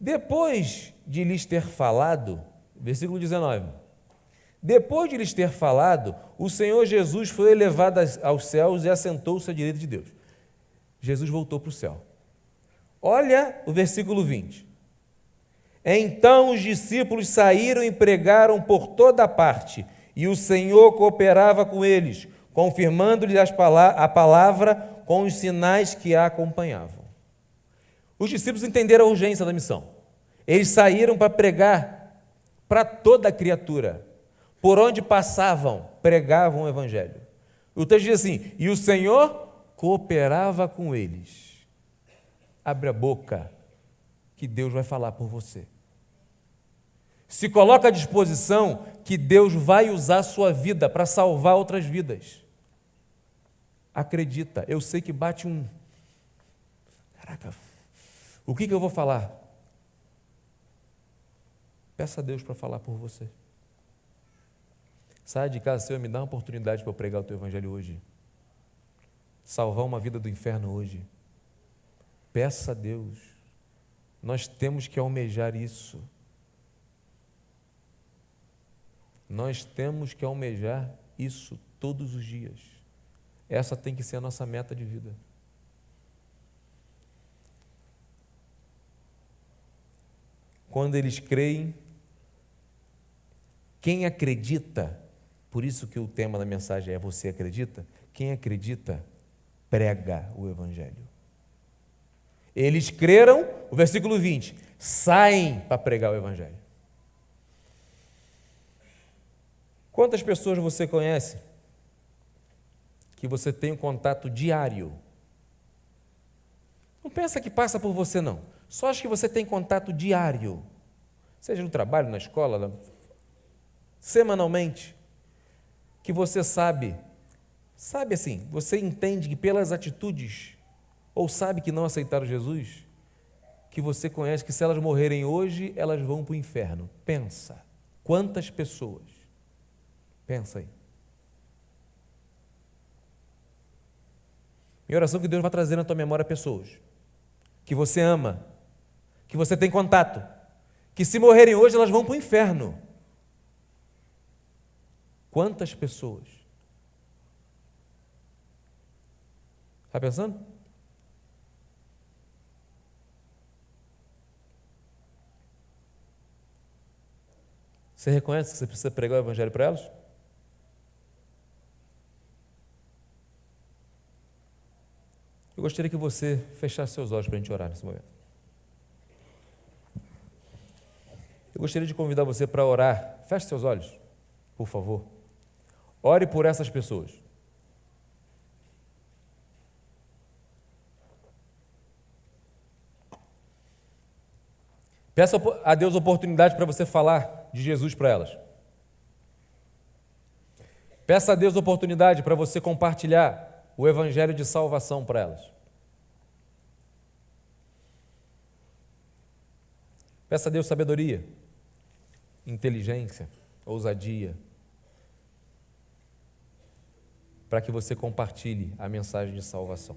Depois de lhes ter falado, versículo 19, depois de lhes ter falado, o Senhor Jesus foi elevado aos céus e assentou-se à direita de Deus. Jesus voltou para o céu. Olha o versículo 20. Então os discípulos saíram e pregaram por toda parte, e o Senhor cooperava com eles, confirmando-lhes a palavra com os sinais que a acompanhavam. Os discípulos entenderam a urgência da missão. Eles saíram para pregar para toda a criatura. Por onde passavam, pregavam o evangelho. O texto diz assim, e o Senhor cooperava com eles. Abre a boca, que Deus vai falar por você. Se coloca à disposição que Deus vai usar a sua vida para salvar outras vidas. Acredita, eu sei que bate um... Caraca, o que eu vou falar? Peça a Deus para falar por você. Sai de casa, Senhor, me dá uma oportunidade para eu pregar o teu evangelho hoje. Salvar uma vida do inferno hoje. Peça a Deus. Nós temos que almejar isso. Nós temos que almejar isso todos os dias. Essa tem que ser a nossa meta de vida. Quando eles creem, quem acredita, por isso que o tema da mensagem é você acredita? Quem acredita, prega o evangelho. Eles creram, o versículo 20, saem para pregar o evangelho. Quantas pessoas você conhece que você tem um contato diário? Não pensa que passa por você, não. Só acho que você tem contato diário, seja no trabalho, na escola, semanalmente, que você sabe assim, você entende que pelas atitudes, ou sabe que não aceitaram Jesus, que você conhece que se elas morrerem hoje, elas vão para o inferno. Pensa, quantas pessoas? Pensa aí. Minha oração é que Deus vai trazer na tua memória pessoas que você ama, que você tem contato, que se morrerem hoje, elas vão para o inferno. Quantas pessoas? Está pensando? Você reconhece que você precisa pregar o evangelho para elas? Eu gostaria que você fechasse seus olhos para a gente orar nesse momento. Eu gostaria de convidar você para orar. Feche seus olhos, por favor. Ore por essas pessoas. Peça a Deus oportunidade para você falar de Jesus para elas. Peça a Deus oportunidade para você compartilhar o evangelho de salvação para elas. Peça a Deus sabedoria, inteligência, ousadia, para que você compartilhe a mensagem de salvação.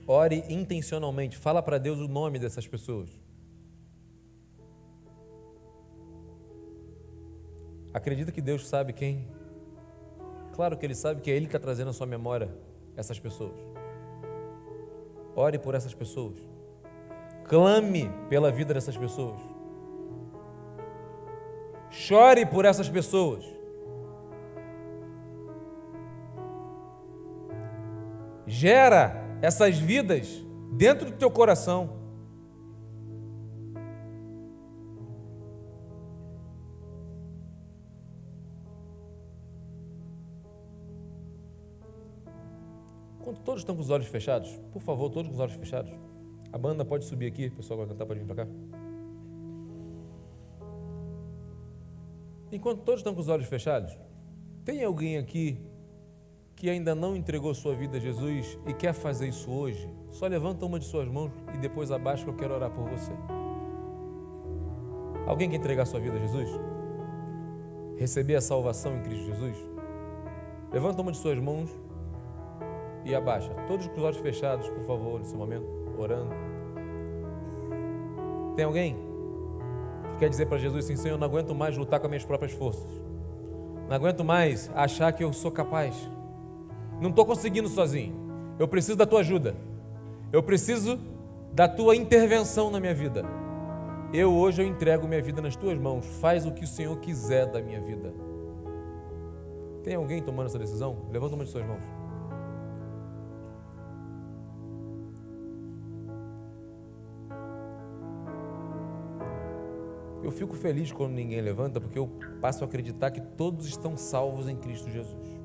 Ore intencionalmente, fala para Deus o nome dessas pessoas. Acredita que Deus sabe quem? Claro que Ele sabe que é Ele que está trazendo à sua memória essas pessoas. Ore por essas pessoas. Clame pela vida dessas pessoas. Chore por essas pessoas. Gera essas vidas dentro do teu coração. Quando todos estão com os olhos fechados, por favor, todos com os olhos fechados. A banda pode subir aqui, o pessoal vai cantar, pode vir para cá. Enquanto todos estão com os olhos fechados, tem alguém aqui que ainda não entregou sua vida a Jesus e quer fazer isso hoje? Só levanta uma de suas mãos e depois abaixa que eu quero orar por você. Alguém quer entregar sua vida a Jesus? Receber a salvação em Cristo Jesus? Levanta uma de suas mãos e abaixa. Todos com os olhos fechados, por favor, nesse momento, orando. Tem alguém que quer dizer para Jesus assim: Senhor, eu não aguento mais lutar com as minhas próprias forças. Não aguento mais achar que eu sou capaz. Não estou conseguindo sozinho. Eu preciso da tua ajuda. Eu preciso da tua intervenção na minha vida. Hoje eu entrego minha vida nas tuas mãos. Faz o que o Senhor quiser da minha vida. Tem alguém tomando essa decisão? Levanta uma de suas mãos. Eu fico feliz quando ninguém levanta, porque eu passo a acreditar que todos estão salvos em Cristo Jesus.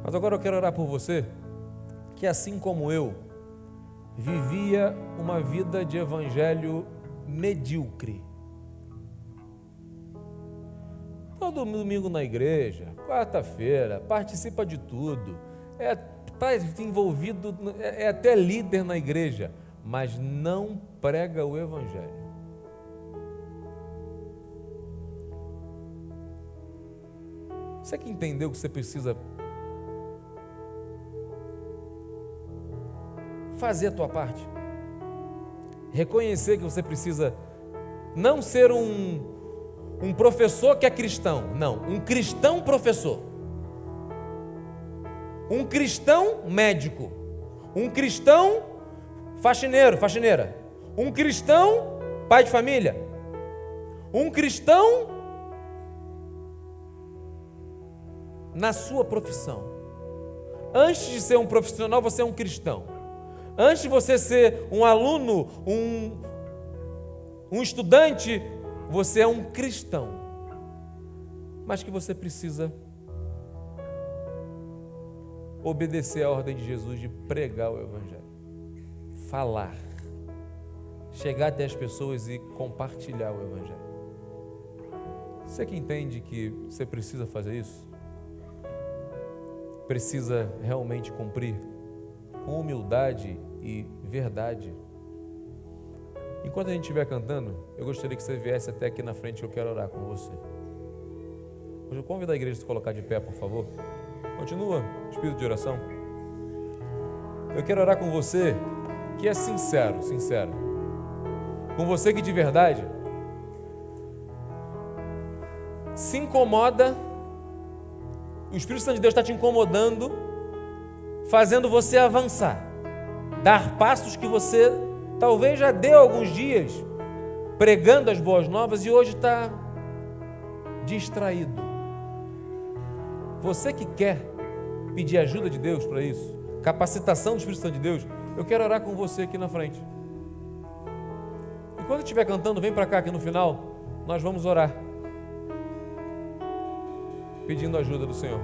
Mas agora eu quero orar por você, que assim como eu, vivia uma vida de evangelho medíocre. Todo domingo na igreja, quarta-feira, participa de tudo, está envolvido, é até líder na igreja, mas não prega o evangelho. Você que entendeu que você precisa fazer a tua parte, reconhecer que você precisa não ser um professor que é cristão, não, um cristão professor, um cristão médico, um cristão faxineiro, faxineira, um cristão pai de família, um cristão na sua profissão. Antes de ser um profissional, você é um cristão. Antes de você ser um aluno, um estudante, você é um cristão. Mas que você precisa obedecer à ordem de Jesus de pregar o evangelho. Falar. Chegar até as pessoas e compartilhar o evangelho. Você que entende que você precisa fazer isso? Precisa realmente cumprir com humildade e verdade. Enquanto a gente estiver cantando, eu gostaria que você viesse até aqui na frente, eu quero orar com você. Eu convido a igreja a se colocar de pé, por favor. Continua, espírito de oração. Eu quero orar com você que é sincero, sincero. Com você que de verdade se incomoda, o Espírito Santo de Deus está te incomodando, fazendo você avançar, dar passos que você talvez já deu alguns dias pregando as boas novas e hoje está distraído. Você que quer pedir ajuda de Deus para isso, capacitação do Espírito Santo de Deus, eu quero orar com você aqui na frente. E quando estiver cantando, vem para cá que no final nós vamos orar, pedindo a ajuda do Senhor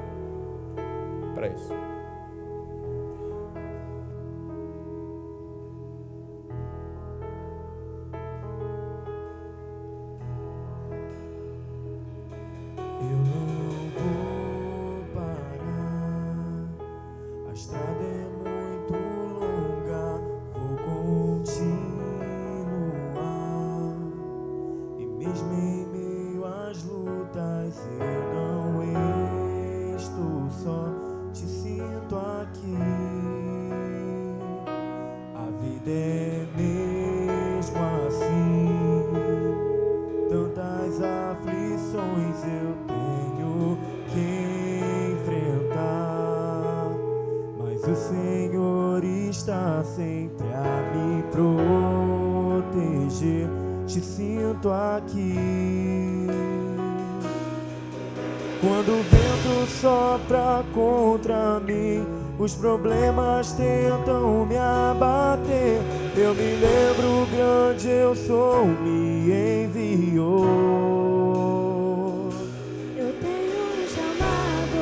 para isso. É mesmo assim, tantas aflições. Mas o Senhor está sempre a me proteger. Te sinto aqui. Quando o vento sopra contra mim, os problemas tentam me abater. Eu me lembro, grande eu sou, me enviou. Eu tenho um chamado,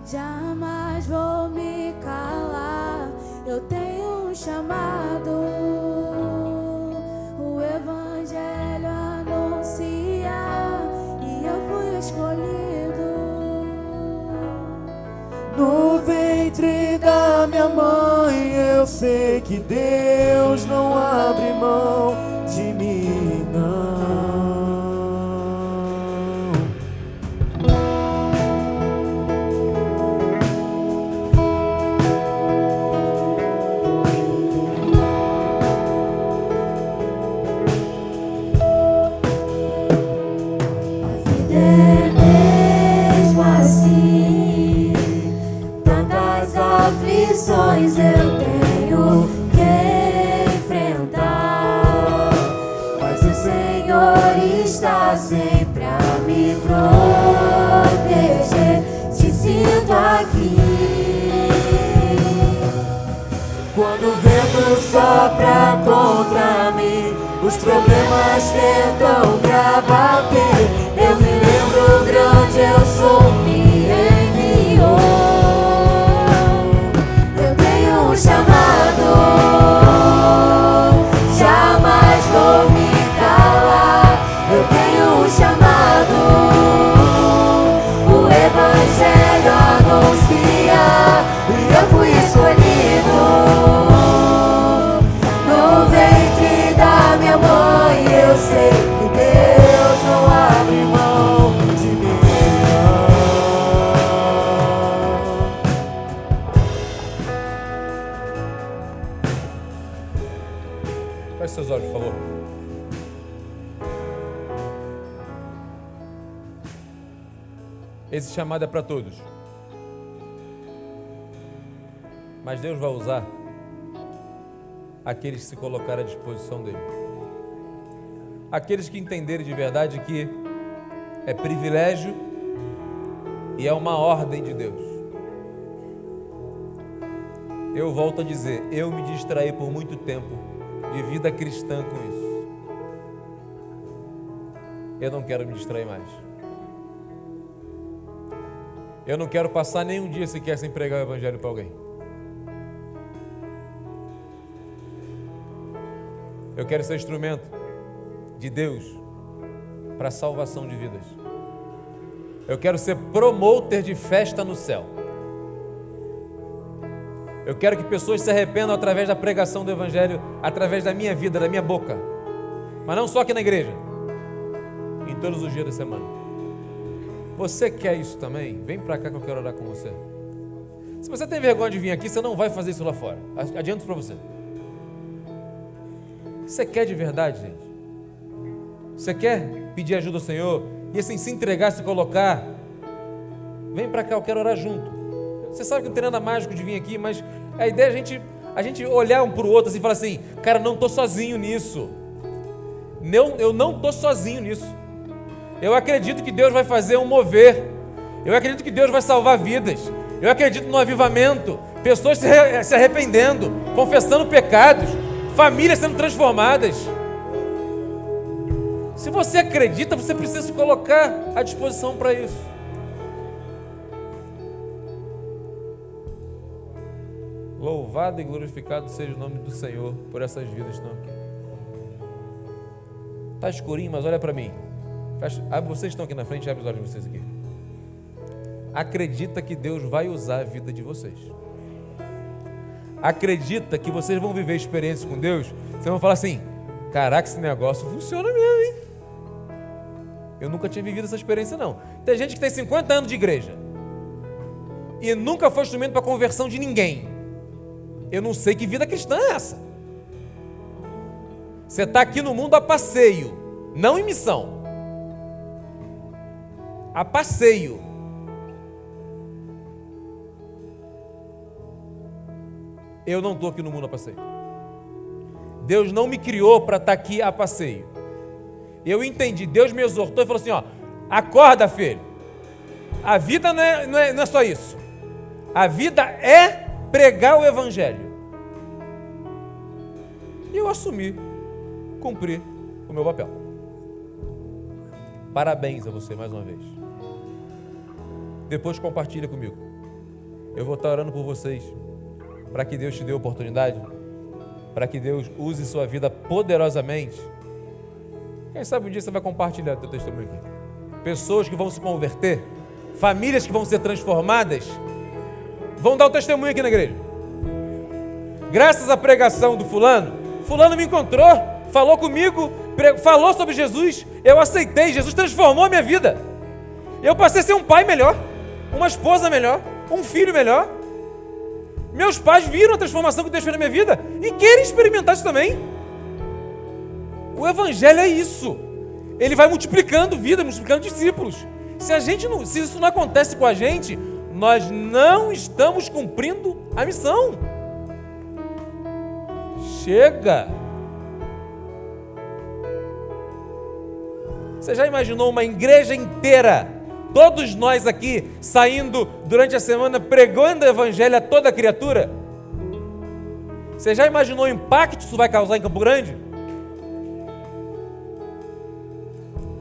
jamais vou me calar. Eu tenho um chamado, o Evangelho anunciar, e eu fui escolhido. No ventre da minha mãe eu sei que Deus não abre mão de mim, não. A vida é mesmo assim, tantas aflições eu tenho que enfrentar, mas o Senhor está sempre a me proteger. Te sinto aqui. Quando o vento sopra contra mim, os problemas tentam me abater. Eu me lembro, grande eu sou, me enviou. Eu tenho um chamado, jamais vou me calar. Eu tenho um chamado, o Evangelho anunciar, e eu fui escolhido. No ventre da minha mãe eu sei que Deus não abre mão de mim. Feche seus olhos, por favor. Esse chamado é para todos. Mas Deus vai usar aqueles que se colocarem à disposição dele. Aqueles que entenderem de verdade que é privilégio e é uma ordem de Deus. Eu volto a dizer, eu me distraí por muito tempo de vida cristã com isso. Eu não quero me distrair mais. Eu não quero passar nenhum dia sequer sem pregar o Evangelho para alguém. Eu quero ser instrumento de Deus para a salvação de vidas. Eu quero ser promoter de festa no céu. Eu quero que pessoas se arrependam através da pregação do Evangelho, através da minha vida, da minha boca. Mas não só aqui na igreja, em todos os dias da semana. Você quer isso também? Vem para cá que eu quero orar com você. Se você tem vergonha de vir aqui, você não vai fazer isso lá fora. Adianto para você. Você quer de verdade, gente? Você quer pedir ajuda ao Senhor e assim se entregar, se colocar? Vem para cá, eu quero orar junto. Você sabe que não tem nada mágico de vir aqui, mas a ideia é a gente olhar um para o outro assim, e falar assim, cara, não estou sozinho nisso. Eu não estou sozinho nisso. Eu acredito que Deus vai fazer um mover. Eu acredito que Deus vai salvar vidas. Eu acredito no avivamento. Pessoas se arrependendo, confessando pecados, famílias sendo transformadas. Se você acredita, você precisa se colocar à disposição para isso. Louvado e glorificado seja o nome do Senhor por essas vidas que estão aqui. Está escurinho, mas olha para mim. Vocês estão aqui na frente, abre os olhos de vocês aqui. Acredita que Deus vai usar a vida de vocês. Acredita que vocês vão viver experiências com Deus. Vocês vão falar assim, caraca, esse negócio funciona mesmo, hein? Eu nunca tinha vivido essa experiência, não. Tem gente que tem 50 anos de igreja e nunca foi instrumento para a conversão de ninguém. Eu não sei que vida cristã é essa. Você está aqui no mundo a passeio, não em missão. A passeio. eu não estou aqui no mundo a passeio. Deus não me criou para estar aqui a passeio. Eu entendi, Deus me exortou e falou assim, ó, acorda, filho. A vida não é só isso. A vida é pregar o Evangelho. E eu assumi, cumpri o meu papel. Parabéns a você mais uma vez. Depois compartilha comigo. Eu vou estar orando por vocês, para que Deus te dê a oportunidade, para que Deus use sua vida poderosamente. Quem sabe um dia você vai compartilhar o teu testemunho aqui. Pessoas que vão se converter, famílias que vão ser transformadas, vão dar o testemunho aqui na igreja. Graças à pregação do fulano me encontrou, falou comigo, falou sobre Jesus, eu aceitei, Jesus transformou a minha vida. Eu passei a ser um pai melhor, uma esposa melhor, um filho melhor. Meus pais viram a transformação que Deus fez na minha vida e querem experimentar isso também. O Evangelho é isso. Ele vai multiplicando vida, multiplicando discípulos. Se isso não acontece com a gente, nós não estamos cumprindo a missão. Chega! Você já imaginou uma igreja inteira, todos nós aqui, saindo durante a semana pregando o Evangelho a toda criatura? Você já imaginou o impacto que isso vai causar em Campo Grande?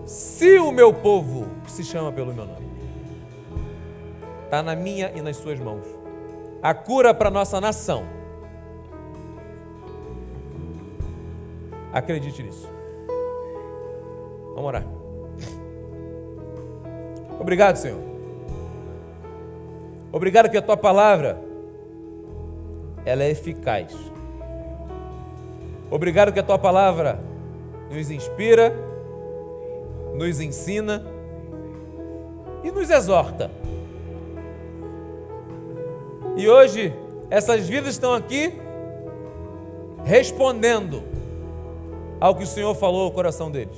Se o meu povo se chama pelo meu nome, está na minha e nas suas mãos. A cura para a nossa nação. Acredite nisso. Vamos orar. Obrigado, Senhor. Obrigado que a Tua palavra, ela é eficaz. Obrigado que a Tua palavra nos inspira, nos ensina e nos exorta. E hoje, essas vidas estão aqui respondendo ao que o Senhor falou ao coração deles.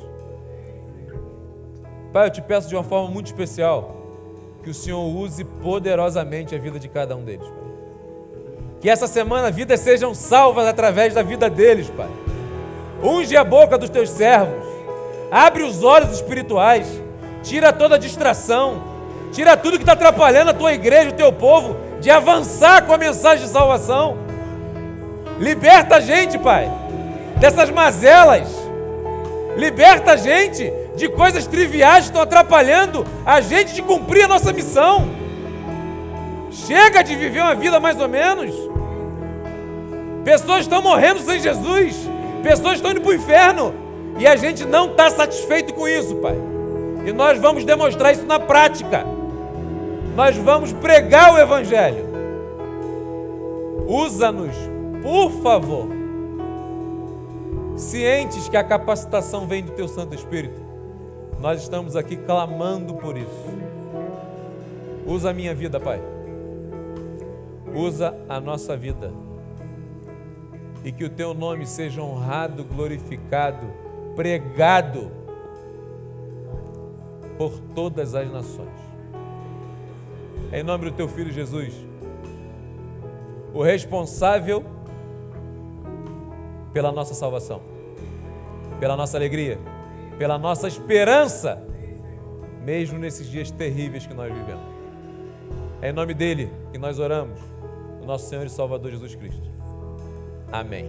Pai, eu te peço de uma forma muito especial que o Senhor use poderosamente a vida de cada um deles, Pai. Que essa semana vidas sejam salvas através da vida deles, Pai. Unge a boca dos teus servos, abre os olhos espirituais, tira toda a distração, tira tudo que está atrapalhando a tua igreja, o teu povo, de avançar com a mensagem de salvação. Liberta a gente, Pai, dessas mazelas. Liberta a gente de coisas triviais que estão atrapalhando a gente de cumprir a nossa missão. Chega de viver uma vida mais ou menos. Pessoas estão morrendo sem Jesus, pessoas estão indo para o inferno, e a gente não está satisfeito com isso, Pai. E nós vamos demonstrar isso na prática. Nós vamos pregar o Evangelho. Usa-nos, por favor, cientes que a capacitação vem do Teu Santo Espírito. Nós estamos aqui clamando por isso. Usa a minha vida, Pai. Usa a nossa vida. E que o Teu nome seja honrado, glorificado, pregado por todas as nações. Em nome do Teu Filho Jesus, o responsável pela nossa salvação, pela nossa alegria, pela nossa esperança, mesmo nesses dias terríveis que nós vivemos. É em nome dele que nós oramos, o nosso Senhor e Salvador Jesus Cristo. Amém.